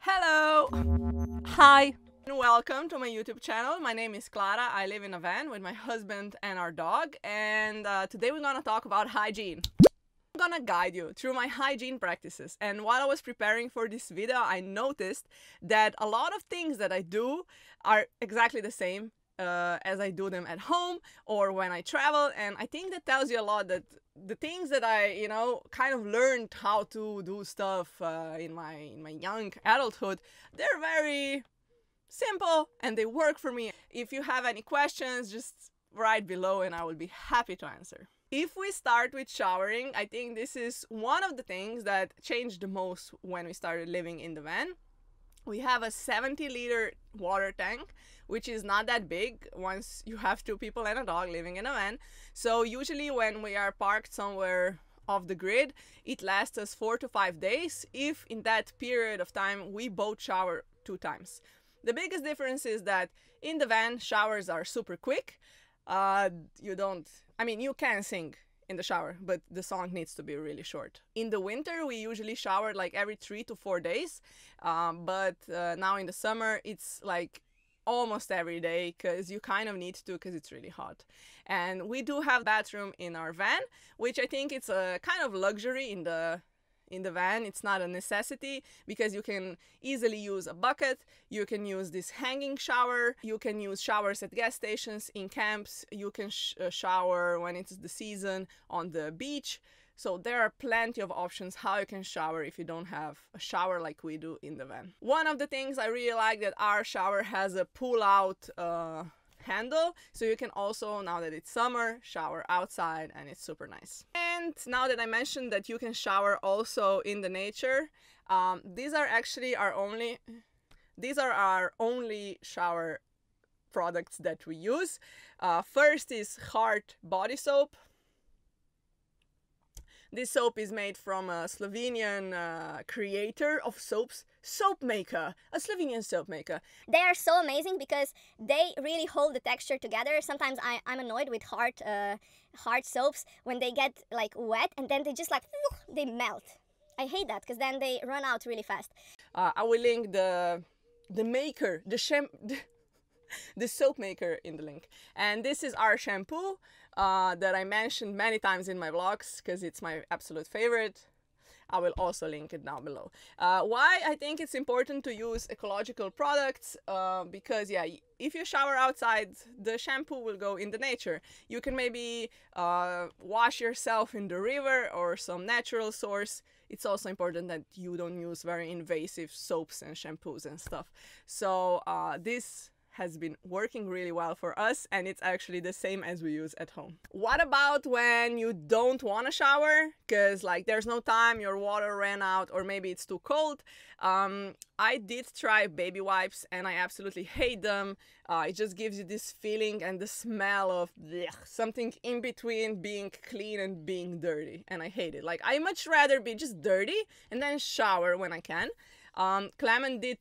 Hello! Hi! And welcome to my YouTube channel. My name is Clara. I live in a van with my husband and our dog, and today we're gonna talk about hygiene. I'm gonna guide you through my hygiene practices, and while I was preparing for this video I noticed that a lot of things that I do are exactly the same as I do them at home or when I travel, and I think that tells you a lot that the things that I kind of learned how to do stuff in my young adulthood, they're very simple and they work for me. If you have any questions, just write below and I will be happy to answer. If we start with showering, I think this is one of the things that changed the most when we started living in the van. We have a 70-liter water tank, which is not that big once you have two people and a dog living in a van. So usually when we are parked somewhere off the grid, it lasts us 4 to 5 days if in that period of time we both shower 2 times. The biggest difference is that in the van, showers are super quick. You can sing in the shower, but the song needs to be really short. In the winter, we usually shower like every 3 to 4 days, but now in the summer, it's like almost every day because you kind of need to because it's really hot. And we do have a bathroom in our van, which I think it's a kind of luxury in the van. It's not a necessity because you can easily use a bucket, you can use this hanging shower, you can use showers at gas stations, in camps, you can shower when it's the season on the beach. So there are plenty of options how you can shower if you don't have a shower like we do in the van. One of the things I really like that our shower has a pull-out handle, so you can also, now that it's summer, shower outside, and it's super nice. And now that I mentioned that you can shower also in the nature, these are our only shower products that we use. First is Heart body soap. This soap is made from a Slovenian creator of soaps, a Slovenian soap maker. They are so amazing because they really hold the texture together. Sometimes I'm annoyed with hard soaps when they get like wet and then they just like they melt. I hate that because then they run out really fast. I will link the soap maker in the link. And this is our shampoo that I mentioned many times in my vlogs because it's my absolute favorite. I will also link it down below. Why I think it's important to use ecological products, because yeah, if you shower outside, the shampoo will go in the nature. You can maybe wash yourself in the river or some natural source. It's also important that you don't use very invasive soaps and shampoos and stuff. So this has been working really well for us, and it's actually the same as we use at home. What about when you don't want to shower because like there's no time, your water ran out, or maybe it's too cold? I did try baby wipes and I absolutely hate them. It just gives you this feeling and the smell of something in between being clean and being dirty, and I hate it. Like, I much rather be just dirty and then shower when I can. Clement did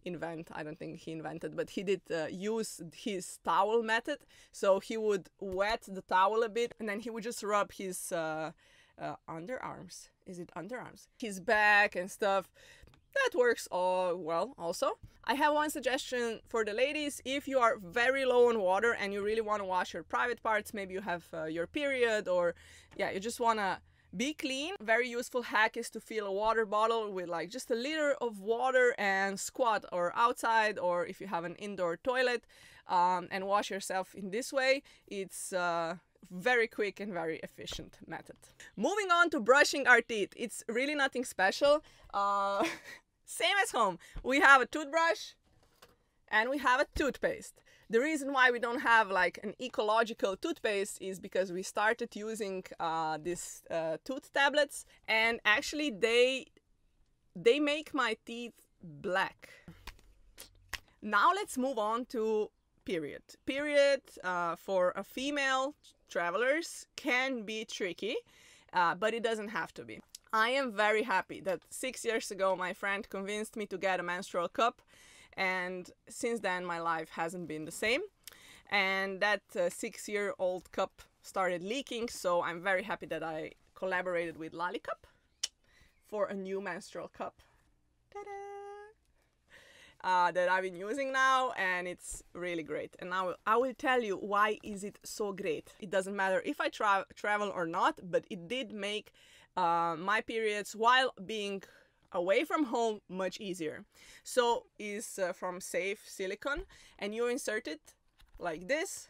invent, I don't think he invented, but he did use his towel method. So he would wet the towel a bit and then he would just rub his underarms. Is it underarms? His back and stuff. That works all well also. I have one suggestion for the ladies. If you are very low on water and you really want to wash your private parts, maybe you have your period, or yeah, you just want to be clean. Very useful hack is to fill a water bottle with like just a liter of water and squat or outside, or if you have an indoor toilet, and wash yourself in this way. It's very quick and very efficient method. Moving on to brushing our teeth. It's really nothing special. Same as home. We have a toothbrush and we have a toothpaste. The reason why we don't have like an ecological toothpaste is because we started using these tooth tablets, and actually they make my teeth black. Now let's move on to period. Period for a female travelers can be tricky, but it doesn't have to be. I am very happy that 6 years ago my friend convinced me to get a menstrual cup, and since then my life hasn't been the same. And that 6-year-old cup started leaking, so I'm very happy that I collaborated with LaliCup for a new menstrual cup. Ta-da! that I've been using now, and it's really great. And now I will tell you why is it so great. It doesn't matter if I travel or not, but it did make my periods while being away from home much easier. So is from Safe Silicone, and you insert it like this,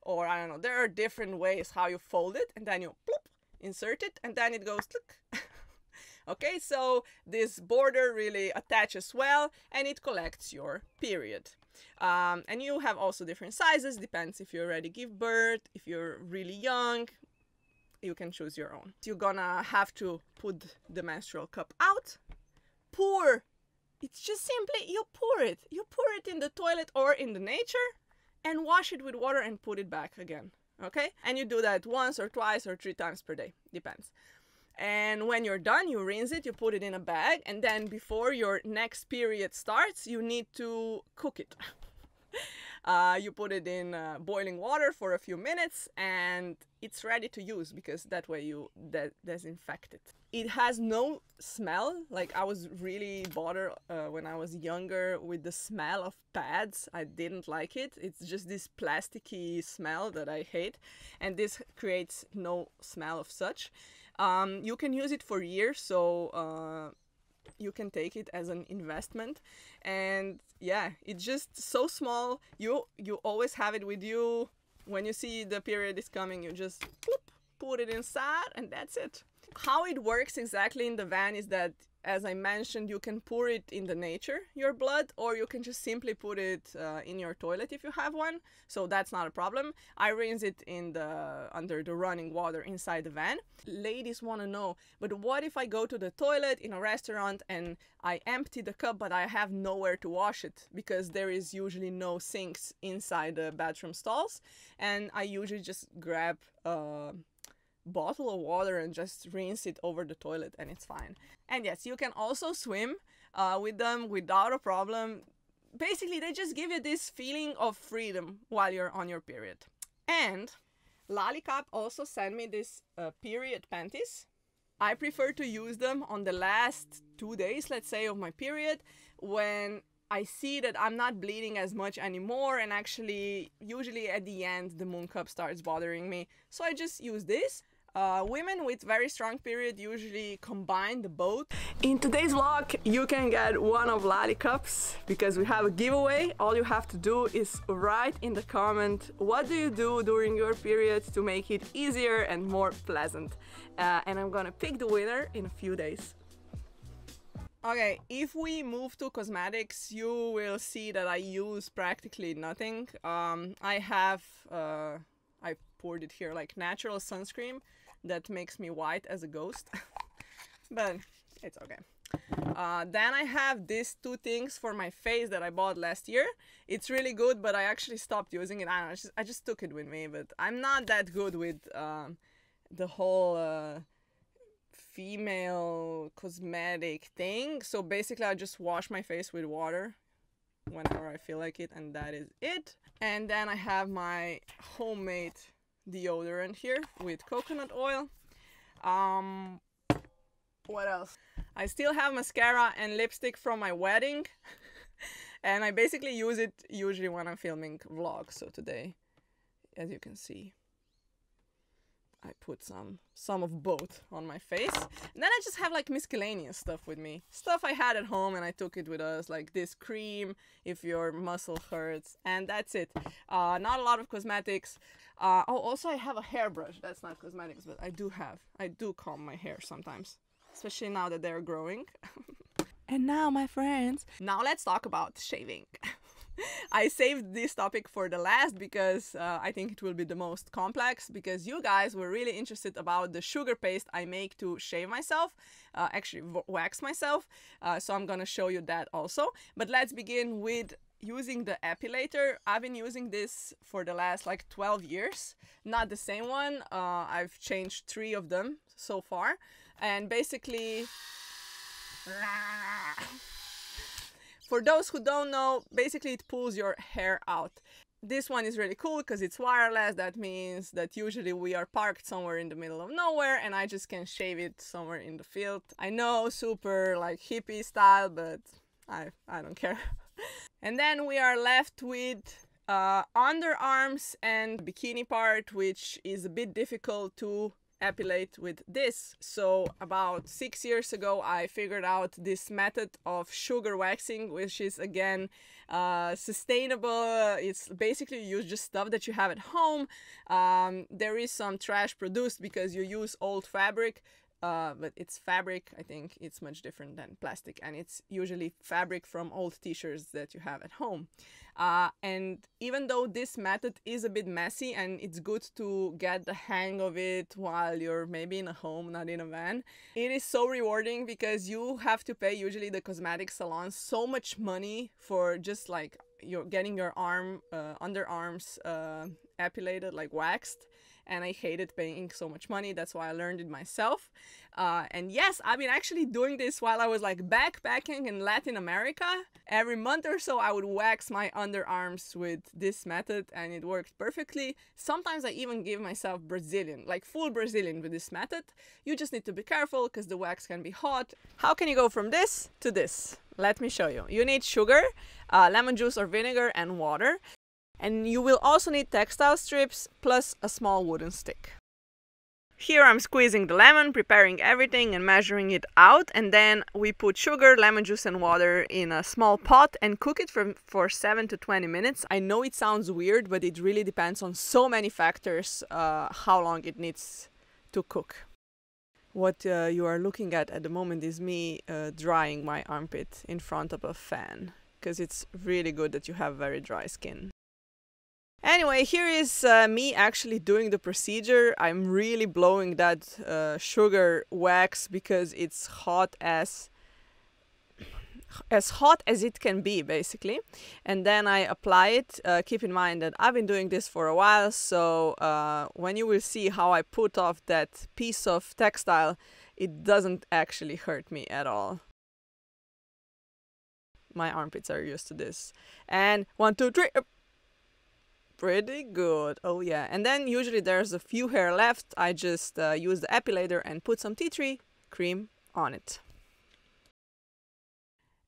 or I don't know, there are different ways how you fold it, and then you plop, insert it, and then it goes look. Okay, so this border really attaches well, and it collects your period. And you have also different sizes, depends if you already give birth, if you're really young, you can choose your own. You're gonna have to put the menstrual cup out, pour. It's just simply, you pour it. You pour it in the toilet or in the nature, and wash it with water and put it back again, okay? And you do that once or twice or 3 times per day, depends. And when you're done, you rinse it, you put it in a bag, and then before your next period starts, you need to cook it. You put it in boiling water for a few minutes, and it's ready to use, because that way you disinfect it. It has no smell. Like, I was really bothered when I was younger with the smell of pads. I didn't like it. It's just this plasticky smell that I hate, and this creates no smell of such. You can use it for years, so you can take it as an investment. And yeah, it's just so small. You always have it with you. When you see the period is coming, you just bloop, put it inside, and that's it. How it works exactly in the van is that, as I mentioned, you can pour it in the nature, your blood, or you can just simply put it in your toilet if you have one. So that's not a problem. I rinse it in under the running water inside the van. Ladies want to know, but what if I go to the toilet in a restaurant and I empty the cup, but I have nowhere to wash it, because there is usually no sinks inside the bathroom stalls, and I usually just grab bottle of water and just rinse it over the toilet, and it's fine. And yes, you can also swim with them without a problem. Basically, they just give you this feeling of freedom while you're on your period. And LaliCup also sent me this period panties. I prefer to use them on the last 2 days, let's say, of my period, when I see that I'm not bleeding as much anymore, and actually usually at the end the moon cup starts bothering me. So I just use this. Women with very strong period usually combine the both. In today's vlog you can get one of LaliCups, because we have a giveaway. All you have to do is write in the comment what do you do during your periods to make it easier and more pleasant. And I'm gonna pick the winner in a few days. Okay, if we move to cosmetics, you will see that I use practically nothing. I poured it here, like natural sunscreen that makes me white as a ghost. But it's okay. Then I have these 2 things for my face that I bought last year. It's really good, but I actually stopped using it. I don't know, I just took it with me, but I'm not that good with the whole female cosmetic thing. So basically I just wash my face with water whenever I feel like it, and that is it. And then I have my homemade deodorant here with coconut oil. What else? I still have mascara and lipstick from my wedding. And I basically use it usually when I'm filming vlogs. So today, as you can see, I put some of both on my face. And then I just have like miscellaneous stuff with me. Stuff I had at home and I took it with us, like this cream if your muscle hurts, and that's it. Not a lot of cosmetics. Oh, also I have a hairbrush. That's not cosmetics, but I do comb my hair sometimes, especially now that they're growing. And now, my friends, now let's talk about shaving. I saved this topic for the last because I think it will be the most complex, because you guys were really interested about the sugar paste I make to shave myself, actually wax myself. So I'm gonna show you that also. But let's begin with using the epilator. I've been using this for the last like 12 years. Not the same one. I've changed 3 of them so far. And basically, for those who don't know, basically it pulls your hair out. This one is really cool because it's wireless. That means that usually we are parked somewhere in the middle of nowhere and I just can shave it somewhere in the field. I know, super like hippie style, but I don't care. And then we are left with underarms and bikini part, which is a bit difficult to epilate with this. So about 6 years ago I figured out this method of sugar waxing, which is again sustainable. It's basically you use just stuff that you have at home. There is some trash produced because you use old fabric, but it's fabric. I think it's much different than plastic, and it's usually fabric from old t-shirts that you have at home. And even though this method is a bit messy and it's good to get the hang of it while you're maybe in a home, not in a van, it is so rewarding because you have to pay usually the cosmetic salons so much money for just like you're getting your underarms epilated, like waxed. And I hated paying so much money. That's why I learned it myself. And yes, I've been actually doing this while I was like backpacking in Latin America. Every month or so I would wax my underarms with this method and it worked perfectly. Sometimes I even give myself Brazilian, like full Brazilian with this method. You just need to be careful because the wax can be hot. How can you go from this to this? Let me show you. You need sugar, lemon juice or vinegar and water. And you will also need textile strips plus a small wooden stick. Here I'm squeezing the lemon, preparing everything and measuring it out, and then we put sugar, lemon juice and water in a small pot and cook it for 7 to 20 minutes. I know it sounds weird, but it really depends on so many factors how long it needs to cook. What you are looking at the moment is me drying my armpit in front of a fan, because it's really good that you have very dry skin. Anyway, here is me actually doing the procedure. I'm really blowing that sugar wax because it's hot as hot as it can be, basically. And then I apply it. Keep in mind that I've been doing this for a while, so when you will see how I put off that piece of textile, it doesn't actually hurt me at all. My armpits are used to this. And 1, 2, 3. Pretty good. Oh yeah. And then usually there's a few hair left. I just use the epilator and put some tea tree cream on it.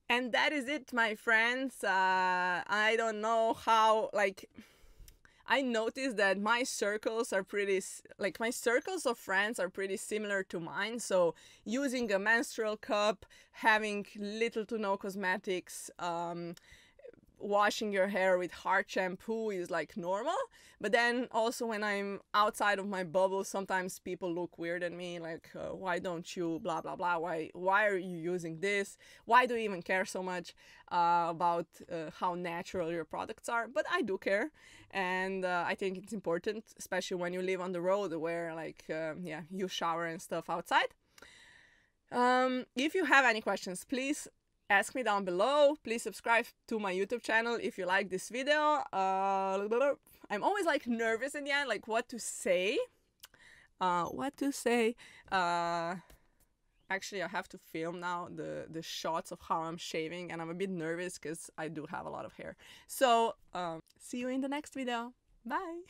And that is it, my friends. I don't know how, like, I noticed that my circles are pretty, like, my circles of friends are pretty similar to mine. So using a menstrual cup, having little to no cosmetics, washing your hair with hard shampoo is like normal. But then also when I'm outside of my bubble, sometimes people look weird at me, like why don't you blah blah blah, why are you using this, why do you even care so much about how natural your products are? But I do care, and I think it's important, especially when you live on the road where like yeah, you shower and stuff outside. If you have any questions, please ask me down below. Please subscribe to my YouTube channel if you like this video. I'm always like nervous in the end, like what to say. Actually, I have to film now the shots of how I'm shaving, and I'm a bit nervous because I do have a lot of hair. So see you in the next video. Bye.